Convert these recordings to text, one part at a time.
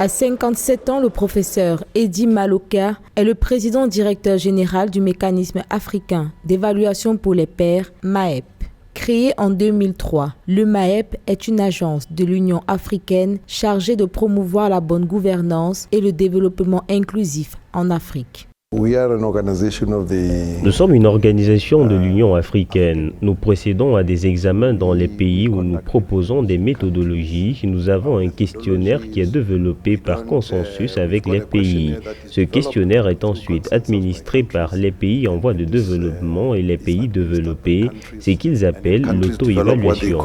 À 57 ans, le professeur Eddy Maloka est le président directeur général du mécanisme africain d'évaluation pour les pairs, MAEP. Créé en 2003, le MAEP est une agence de l'Union africaine chargée de promouvoir la bonne gouvernance et le développement inclusif en Afrique. Nous sommes une organisation de l'Union africaine. Nous procédons à des examens dans les pays où nous proposons des méthodologies. Nous avons un questionnaire qui est développé par consensus avec les pays. Ce questionnaire est ensuite administré par les pays en voie de développement et les pays développés, ce qu'ils appellent l'auto-évaluation.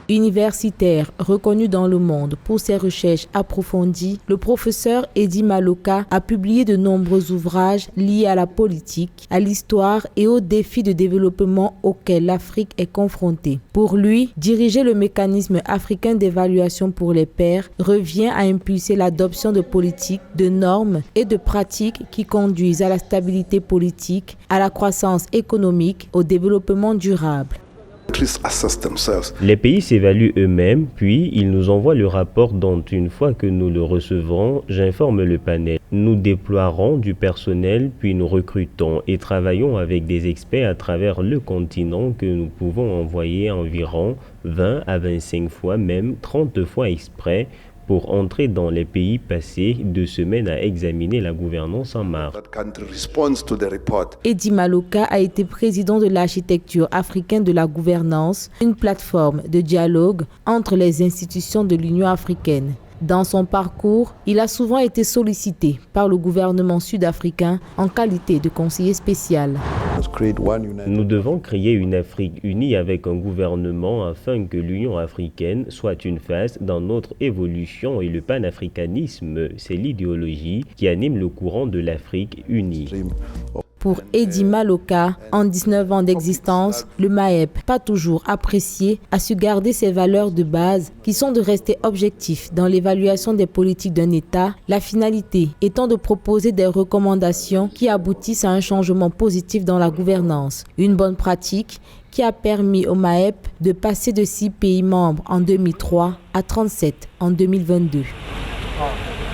Universitaire reconnu dans le monde pour ses recherches approfondies, le professeur Eddy Maloka a publié de nombreux ouvrages liés à la politique, à l'histoire et aux défis de développement auxquels l'Afrique est confrontée. Pour lui, diriger le mécanisme africain d'évaluation pour les pairs revient à impulser l'adoption de politiques, de normes et de pratiques qui conduisent à la stabilité politique, à la croissance économique, au développement durable. Les pays s'évaluent eux-mêmes, puis ils nous envoient le rapport dont, une fois que nous le recevons, j'informe le panel. Nous déploierons du personnel, puis nous recrutons et travaillons avec des experts à travers le continent que nous pouvons envoyer environ 20 à 25 fois, même 30 fois exprès, pour entrer dans les pays passés 2 semaines à examiner la gouvernance en marche. Eddy Maloka a été président de l'architecture africaine de la gouvernance, une plateforme de dialogue entre les institutions de l'Union africaine. Dans son parcours, il a souvent été sollicité par le gouvernement sud-africain en qualité de conseiller spécial. Nous devons créer une Afrique unie avec un gouvernement afin que l'Union africaine soit une phase dans notre évolution et le panafricanisme, c'est l'idéologie qui anime le courant de l'Afrique unie. Pour Eddy Maloka, en 19 ans d'existence, le MAEP, pas toujours apprécié, a su garder ses valeurs de base qui sont de rester objectif dans l'évaluation des politiques d'un État, la finalité étant de proposer des recommandations qui aboutissent à un changement positif dans la gouvernance. Une bonne pratique qui a permis au MAEP de passer de 6 pays membres en 2003 à 37 en 2022.